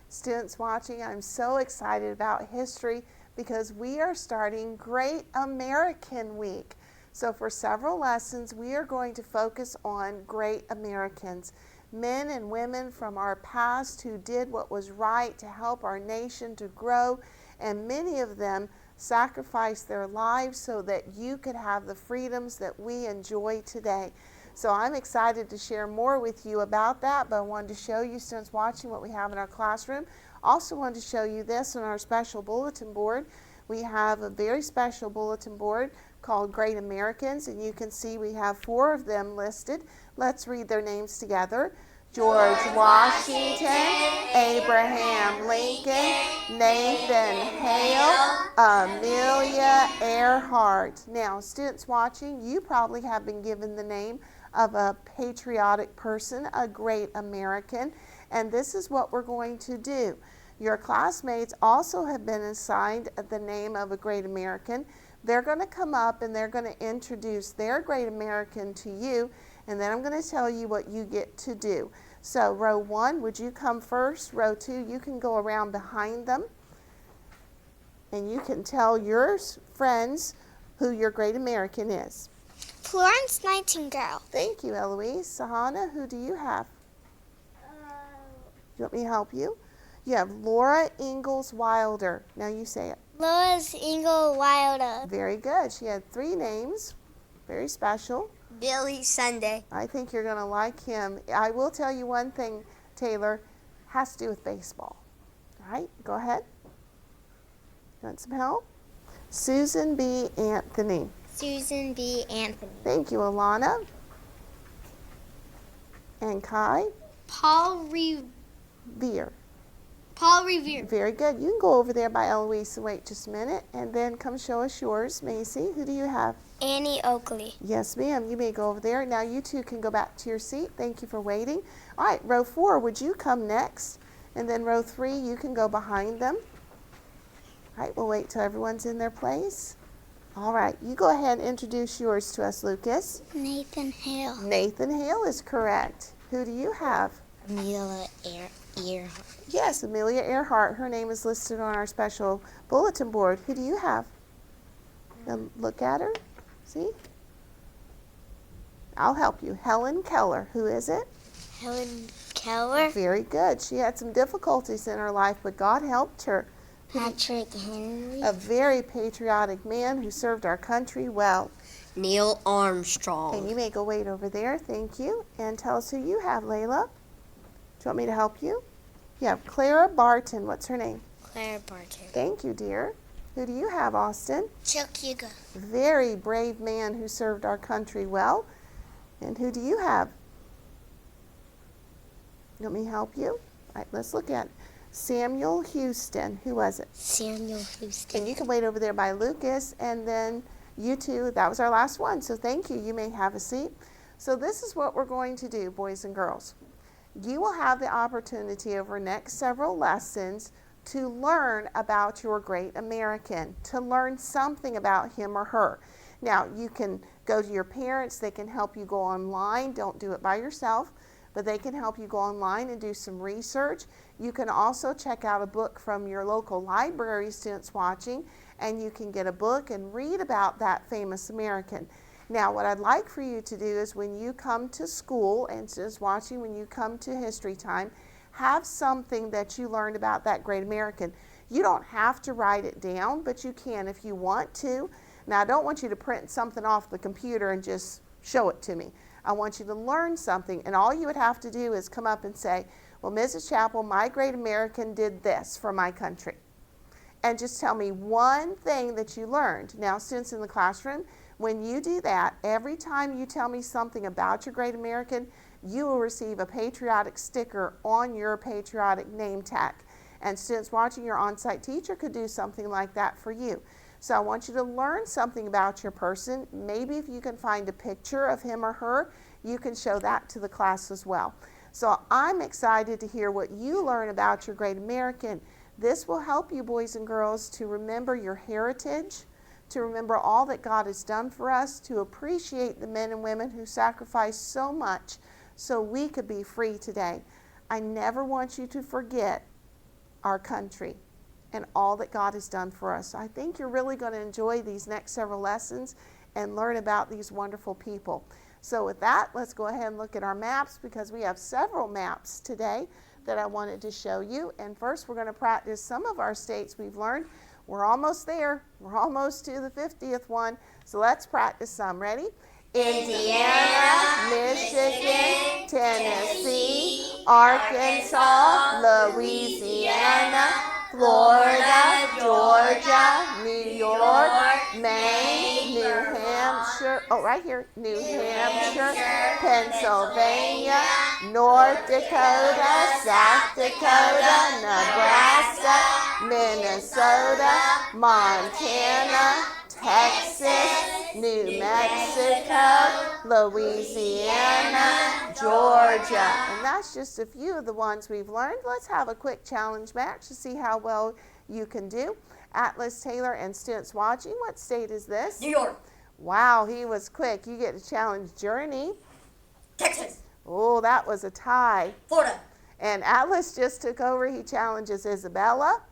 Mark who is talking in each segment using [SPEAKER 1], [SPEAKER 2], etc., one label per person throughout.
[SPEAKER 1] Students watching, I'm so excited about history because we are starting Great American Week. So for several lessons, we are going to focus on great Americans, men and women from our past who did what was right to help our nation to grow, and many of them sacrificed their lives so that you could have the freedoms that we enjoy today. So I'm excited to share more with you about that, but I wanted to show you, students watching, what we have in our classroom. Also wanted to show you this on our special bulletin board. We have a very special bulletin board called Great Americans, and you can see we have 4 of them listed. Let's read their names together. George Washington, Abraham Lincoln, Nathan Hale, Amelia Earhart. Now, students watching, you probably have been given the name of a patriotic person, a great American, and this is what we're going to do. Your classmates also have been assigned the name of a great American. They're going to come up and they're going to introduce their great American to you, and then I'm going to tell you what you get to do. So row 1, would you come first? Row 2, you can go around behind them, and you can tell your friends who your great American is.
[SPEAKER 2] Florence Nightingale.
[SPEAKER 1] Thank you, Eloise. Sahana, who do you have? You want me to help you? You have Laura Ingalls Wilder. Now you say it.
[SPEAKER 2] Lois Ingalls Wilder.
[SPEAKER 1] Very good. She had 3 names. Very special.
[SPEAKER 2] Billy Sunday.
[SPEAKER 1] I think you're going to like him. I will tell you one thing, Taylor, has to do with baseball. All right, go ahead. You want some help? Susan B. Anthony.
[SPEAKER 2] Susan B. Anthony.
[SPEAKER 1] Thank you, Alana. And Kai?
[SPEAKER 2] Paul Revere.
[SPEAKER 1] Very good. You can go over there by Eloise and wait just a minute, and then come show us yours. Macy, who do you have?
[SPEAKER 2] Annie Oakley.
[SPEAKER 1] Yes, ma'am. You may go over there. Now you two can go back to your seat. Thank you for waiting. All right, row 4, would you come next? And then row 3, you can go behind them. All right, we'll wait till everyone's in their place. All right, you go ahead and introduce yours to us, Lucas.
[SPEAKER 2] Nathan Hale.
[SPEAKER 1] Nathan Hale is correct. Who do you have?
[SPEAKER 2] Amelia Earhart.
[SPEAKER 1] Yes, Amelia Earhart. Her name is listed on our special bulletin board. Who do you have? Look at her. See? I'll help you. Helen Keller. Who is it?
[SPEAKER 2] Helen Keller.
[SPEAKER 1] Very good. She had some difficulties in her life, but God helped her.
[SPEAKER 2] Patrick Henry.
[SPEAKER 1] A very patriotic man who served our country well.
[SPEAKER 2] Neil Armstrong.
[SPEAKER 1] And you may go wait over there. Thank you. And tell us who you have, Layla. Do you want me to help you? You have Clara Barton. What's her name?
[SPEAKER 2] Clara Barton.
[SPEAKER 1] Thank you, dear. Who do you have, Austin?
[SPEAKER 2] Chuck Yeager.
[SPEAKER 1] Very brave man who served our country well. And who do you have? You want me to help you? All right, let's look at it. Samuel Houston. Who was it?
[SPEAKER 2] Samuel Houston.
[SPEAKER 1] And you can wait over there by Lucas, and then you two, that was our last one. So thank you. You may have a seat. So this is what we're going to do, boys and girls. You will have the opportunity over the next several lessons to learn about your great American, to learn something about him or her. Now, you can go to your parents. They can help you go online. Don't do it by yourself, but they can help you go online and do some research. You can also check out a book from your local library, students watching, and you can get a book and read about that famous American. Now, what I'd like for you to do is when you come to school, and students watching, when you come to history time, have something that you learned about that great American. You don't have to write it down, but you can if you want to. Now, I don't want you to print something off the computer and just show it to me. I want you to learn something, and all you would have to do is come up and say, well, Mrs. Chappell, my great American did this for my country. And just tell me one thing that you learned. Now, students in the classroom, when you do that, every time you tell me something about your great American, you will receive a patriotic sticker on your patriotic name tag. And students watching, your on-site teacher could do something like that for you. So I want you to learn something about your person. Maybe if you can find a picture of him or her, you can show that to the class as well. So I'm excited to hear what you learn about your great American. This will help you, boys and girls, to remember your heritage, to remember all that God has done for us, to appreciate the men and women who sacrificed so much so we could be free today. I never want you to forget our country and all that God has done for us. So I think you're really going to enjoy these next several lessons and learn about these wonderful people. So with that, let's go ahead and look at our maps, because we have several maps today that I wanted to show you. And first, we're going to practice some of our states we've learned. We're almost there. We're almost to the 50th one. So let's practice some. Ready? Indiana, Michigan, Tennessee, Arkansas, Louisiana, Florida, Georgia, New York, Maine, New Hampshire, right here, New Hampshire, Pennsylvania, North Dakota, South Dakota, Nebraska, Minnesota, Montana, Texas, New Mexico, Louisiana, Georgia. And that's just a few of the ones we've learned. Let's have a quick challenge match to see how well you can do. Atlas Taylor and students watching, what state is this?
[SPEAKER 2] New York.
[SPEAKER 1] Wow, he was quick. You get to challenge Journey.
[SPEAKER 2] Texas.
[SPEAKER 1] Oh, that was a tie.
[SPEAKER 2] Florida.
[SPEAKER 1] And Atlas just took over. He challenges Isabella.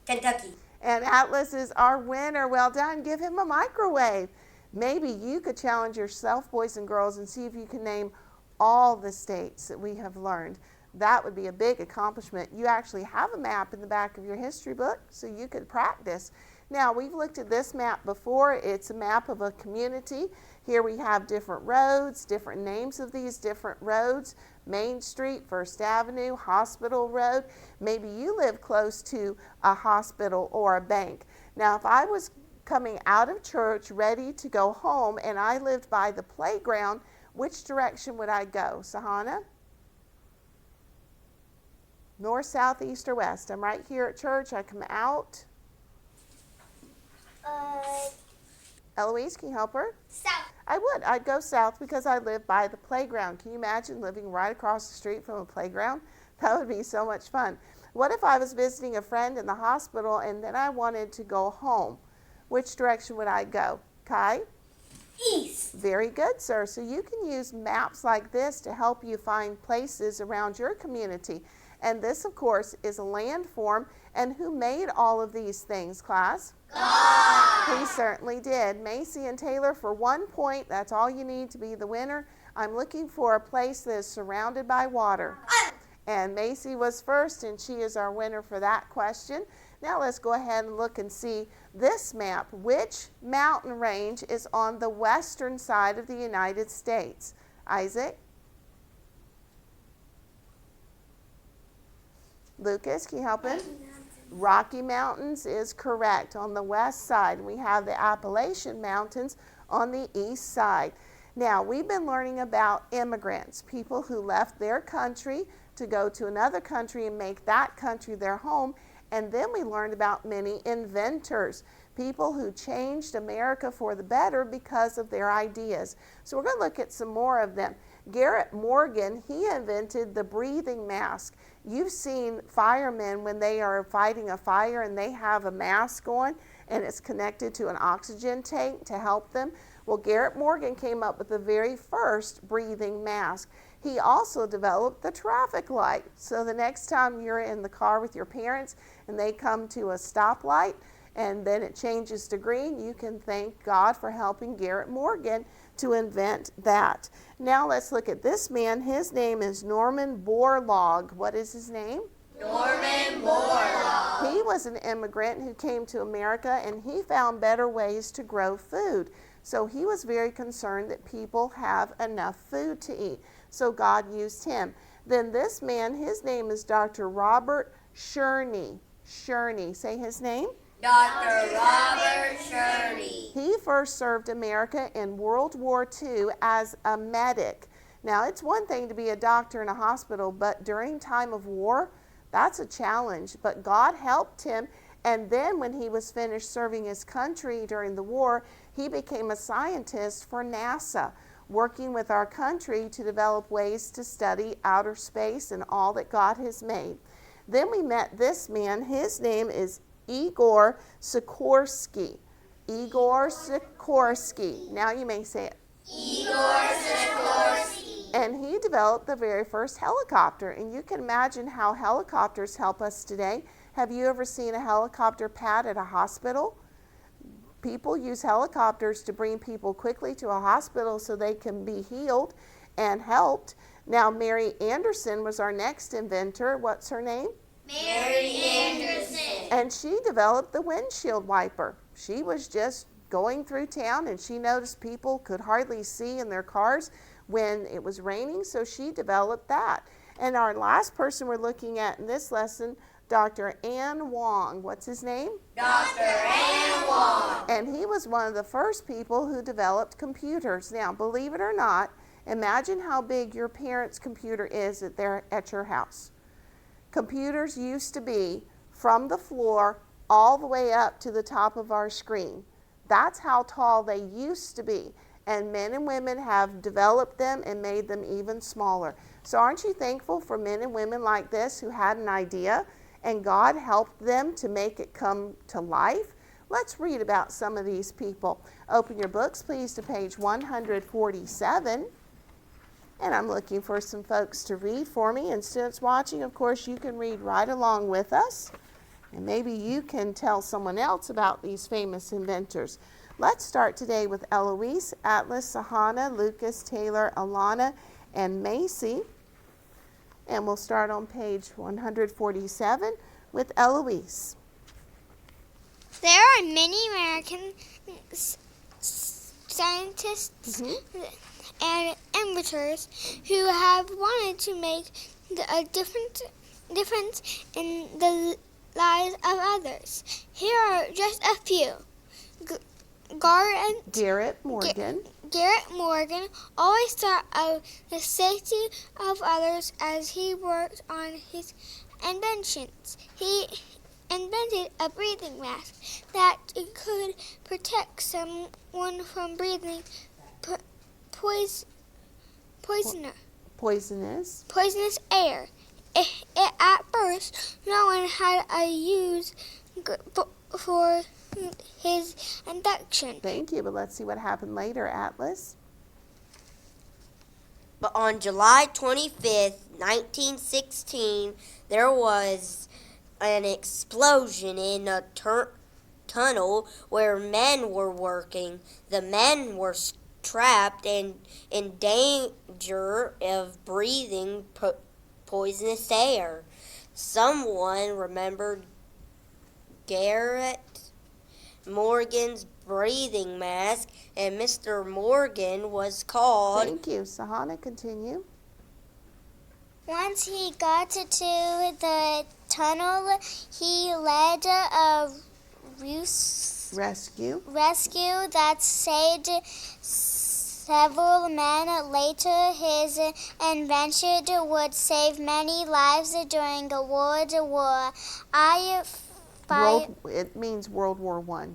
[SPEAKER 2] Kentucky.
[SPEAKER 1] And Atlas is our winner. Well done. Give him a microwave. Maybe you could challenge yourself, boys and girls, and see if you can name all the states that we have learned. That would be a big accomplishment. You actually have a map in the back of your history book, so you could practice. Now, we've looked at this map before. It's a map of a community. Here we have different roads, different names of these different roads. Main Street, First Avenue, Hospital Road. Maybe you live close to a hospital or a bank. Now, if I was coming out of church ready to go home and I lived by the playground, which direction would I go? Sahana? North, south, east, or west? I'm right here at church. I come out. Eloise, can you help her?
[SPEAKER 2] South.
[SPEAKER 1] I would. I'd go south because I live by the playground. Can you imagine living right across the street from a playground? That would be so much fun. What if I was visiting a friend in the hospital and then I wanted to go home? Which direction would I go? Kai?
[SPEAKER 2] East.
[SPEAKER 1] Very good, sir. So you can use maps like this to help you find places around your community. And this, of course, is a landform. And who made all of these things, class? God! He certainly did. Macy and Taylor, for 1 point, that's all you need to be the winner. I'm looking for a place that is surrounded by water. And Macy was first, and she is our winner for that question. Now let's go ahead and look and see this map. Which mountain range is on the western side of the United States? Isaac? Lucas, can you help him? Rocky Mountains is correct on the west side. We have the Appalachian Mountains on the east side. Now, we've been learning about immigrants, people who left their country to go to another country and make that country their home. And then we learned about many inventors, people who changed America for the better because of their ideas. So we're going to look at some more of them. Garrett Morgan, he invented the breathing mask. You've seen firemen when they are fighting a fire and they have a mask on and it's connected to an oxygen tank to help them. Well, Garrett Morgan came up with the very first breathing mask. He also developed the traffic light. So the next time you're in the car with your parents and they come to a stoplight and then it changes to green, you can thank God for helping Garrett Morgan to invent that. Now let's look at this man. His name is Norman Borlaug. What is his name?
[SPEAKER 2] Norman Borlaug.
[SPEAKER 1] He was an immigrant who came to America and he found better ways to grow food. So he was very concerned that people have enough food to eat. So God used him. Then this man, his name is Dr. Robert Sherney. Sherney, say his name.
[SPEAKER 2] Dr. Robert Sherney.
[SPEAKER 1] He first served America in World War II as a medic. Now, it's one thing to be a doctor in a hospital, but during time of war, that's a challenge. But God helped him, and then when he was finished serving his country during the war, he became a scientist for NASA, working with our country to develop ways to study outer space and all that God has made. Then we met this man. His name is Igor Sikorsky. Igor Sikorsky. Now you may say it.
[SPEAKER 2] Igor Sikorsky.
[SPEAKER 1] And he developed the very first helicopter, and you can imagine how helicopters help us today. Have you ever seen a helicopter pad at a hospital? People use helicopters to bring people quickly to a hospital so they can be healed and helped. Now, Mary Anderson was our next inventor. What's her name?
[SPEAKER 2] Mary Anderson.
[SPEAKER 1] And she developed the windshield wiper. She was just going through town and she noticed people could hardly see in their cars when it was raining, so she developed that. And our last person we're looking at in this lesson, Dr. Ann Wong. What's his name?
[SPEAKER 2] Dr. Ann Wong.
[SPEAKER 1] And he was one of the first people who developed computers. Now, believe it or not, imagine how big your parents' computer is at your house. Computers used to be from the floor all the way up to the top of our screen. That's how tall they used to be. And men and women have developed them and made them even smaller. So aren't you thankful for men and women like this who had an idea and God helped them to make it come to life? Let's read about some of these people. Open your books, please, to page 147. And I'm looking for some folks to read for me. And students watching, of course, you can read right along with us. And maybe you can tell someone else about these famous inventors. Let's start today with Eloise, Atlas, Sahana, Lucas, Taylor, Alana, and Macy. And we'll start on page 147 with Eloise.
[SPEAKER 3] There are many American scientists and inventors who have wanted to make a difference in the lives of others. Here are just a few.
[SPEAKER 1] Garrett Morgan.
[SPEAKER 3] Garrett Morgan always thought of the safety of others as he worked on his inventions. He invented a breathing mask that could protect someone from breathing poisonous air. At first, no one had a use for his invention.
[SPEAKER 1] Thank you, but let's see what happened later, Atlas.
[SPEAKER 4] But on July 25th, 1916, there was an explosion in a tunnel where men were working. The men were trapped and in danger of breathing poisonous air. Someone remembered Garrett Morgan's breathing mask, and Mr. Morgan was called...
[SPEAKER 1] Thank you. Sahana, continue.
[SPEAKER 3] Once he got to the tunnel, he led a
[SPEAKER 1] rescue
[SPEAKER 3] that saved several men. Later, his invention would save many lives during World War
[SPEAKER 1] It means World War I.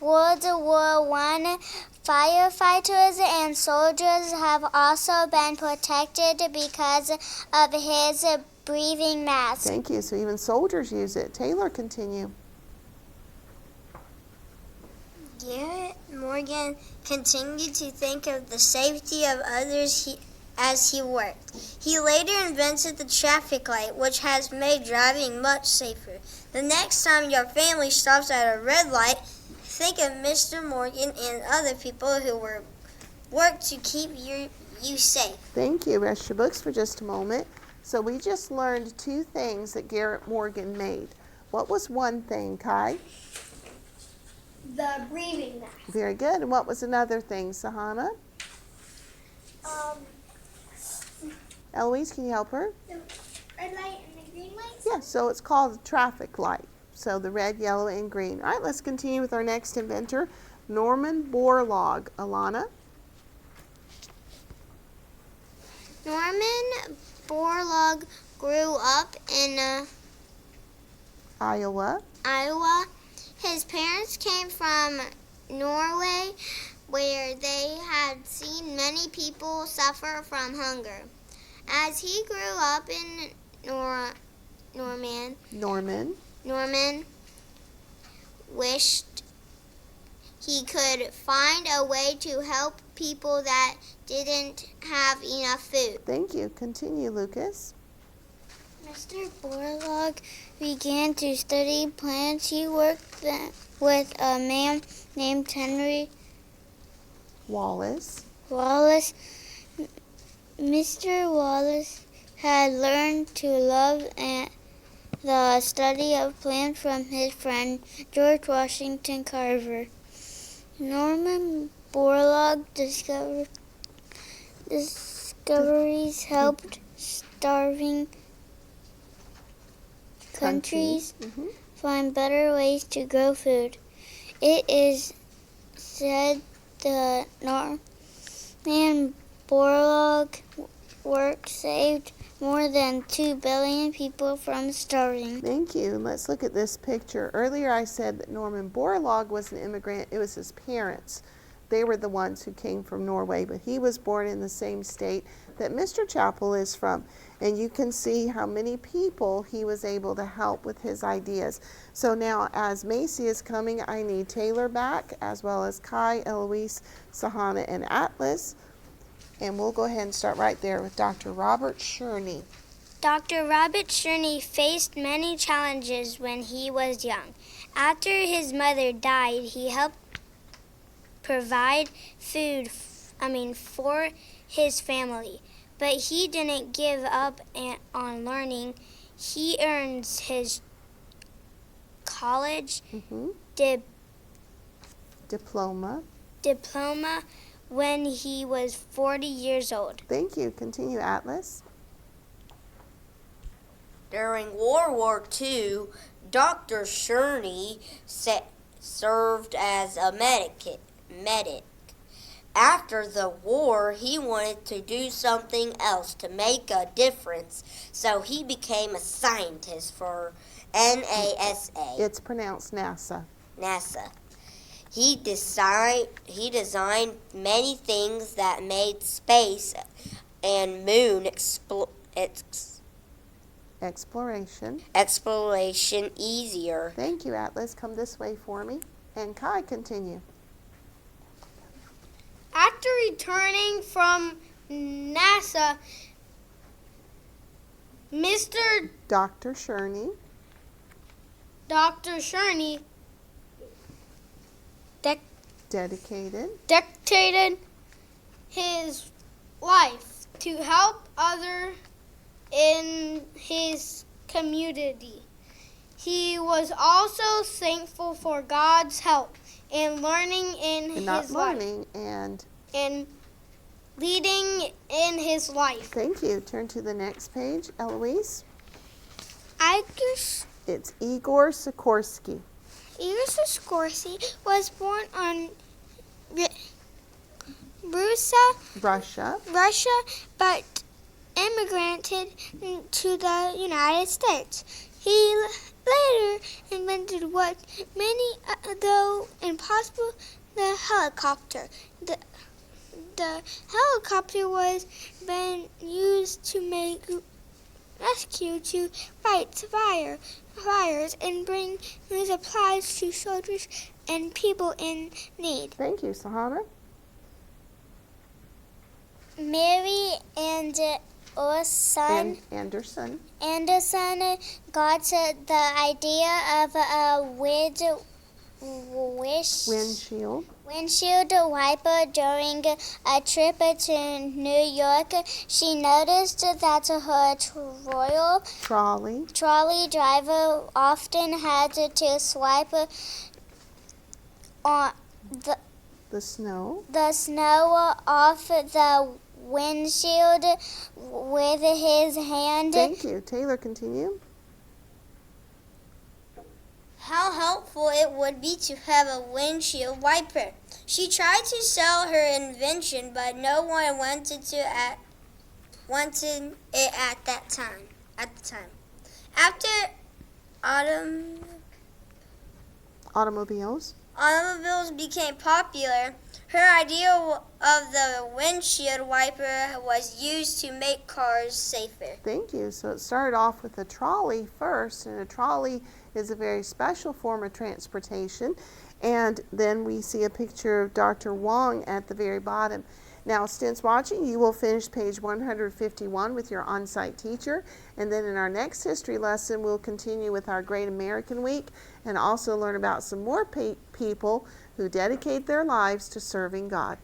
[SPEAKER 3] World War I, firefighters and soldiers have also been protected because of his breathing mask.
[SPEAKER 1] Thank you. So even soldiers use it. Taylor, continue.
[SPEAKER 5] Garrett Morgan continued to think of the safety of others as he worked. He later invented the traffic light, which has made driving much safer. The next time your family stops at a red light, think of Mr. Morgan and other people who worked to keep you safe.
[SPEAKER 1] Thank you. Rest your books for just a moment. So we just learned two things that Garrett Morgan made. What was one thing, Kai?
[SPEAKER 2] The breathing mask.
[SPEAKER 1] Very good. And what was another thing, Sahana? Eloise, can you help her?
[SPEAKER 3] The red light and the green light?
[SPEAKER 1] Yeah, so it's called a traffic light. So the red, yellow, and green. All right, let's continue with our next inventor, Norman Borlaug. Alana?
[SPEAKER 3] Norman Borlaug grew up in
[SPEAKER 1] Iowa.
[SPEAKER 3] His parents came from Norway, where they had seen many people suffer from hunger. As he grew up in Norman wished he could find a way to help
[SPEAKER 5] people that didn't have enough food.
[SPEAKER 1] Thank you. Continue, Lucas.
[SPEAKER 3] Mr. Borlaug began to study plants. He worked with a man named Henry
[SPEAKER 1] Wallace.
[SPEAKER 3] Wallace. Mr. Wallace had learned to love the study of plants from his friend George Washington Carver. Norman Borlaug discoveries helped starving countries
[SPEAKER 1] Mhm.
[SPEAKER 3] find better ways to grow food. It is said the Norman Borlaug work saved more than 2 billion people from starving.
[SPEAKER 1] Thank you. And let's look at this picture. Earlier I said that Norman Borlaug was an immigrant. It was his parents. They were the ones who came from Norway, but he was born in the same state that Mr. Chappell is from. And you can see how many people he was able to help with his ideas. So now as Macy is coming, I need Taylor back, as well as Kai, Eloise, Sahana, and Atlas. And we'll go ahead and start right there with Dr. Robert Sherney.
[SPEAKER 3] Dr. Robert Sherney faced many challenges when he was young. After his mother died, he helped provide food for his family. But he didn't give up on learning. He earns his college
[SPEAKER 1] Diploma.
[SPEAKER 3] when he was 40 years old.
[SPEAKER 1] Thank you. Continue, Atlas.
[SPEAKER 4] During World War II, Dr. Sherney served as a medic. After the war, he wanted to do something else to make a difference, so he became a scientist for NASA.
[SPEAKER 1] It's pronounced NASA.
[SPEAKER 4] He designed many things that made space and moon exploration easier.
[SPEAKER 1] Thank you, Atlas. Come this way for me. And Kai, continue.
[SPEAKER 3] After returning from NASA,
[SPEAKER 1] Dr. Sherney.
[SPEAKER 3] Dr. Sherney
[SPEAKER 1] Dedicated
[SPEAKER 3] his life to help others in his community. He was also thankful for God's help in learning in
[SPEAKER 1] and
[SPEAKER 3] his
[SPEAKER 1] not
[SPEAKER 3] life
[SPEAKER 1] learning and
[SPEAKER 3] and leading in his life.
[SPEAKER 1] thank you. Turn to the next page, Eloise. It's Igor Sikorsky.
[SPEAKER 3] Igor Sikorsky was born on
[SPEAKER 1] Russia.
[SPEAKER 3] but immigrated to the United States. He later invented what many, though impossible, the helicopter. The helicopter was been used to make rescue, to fight fires and bring supplies to soldiers and people in need.
[SPEAKER 1] Thank you, Sahana.
[SPEAKER 3] Mary and son
[SPEAKER 1] Anderson.
[SPEAKER 3] Anderson got the idea of a windshield wiper during a trip to New York. She noticed that her trolley driver often had to swipe on
[SPEAKER 1] The snow.
[SPEAKER 3] off the windshield with his hand.
[SPEAKER 1] Thank you. Taylor, continue.
[SPEAKER 5] How helpful it would be to have a windshield wiper. She tried to sell her invention, but no one wanted it at the time. After
[SPEAKER 1] Automobiles.
[SPEAKER 5] automobiles became popular, her idea of the windshield wiper was used to make cars safer.
[SPEAKER 1] Thank you. So it started off with a trolley first, and a trolley is a very special form of transportation. And then we see a picture of Dr. Wong at the very bottom. Now, students watching, you will finish page 151 with your on-site teacher. And then in our next history lesson, we'll continue with our Great American Week and also learn about some more people who dedicate their lives to serving God.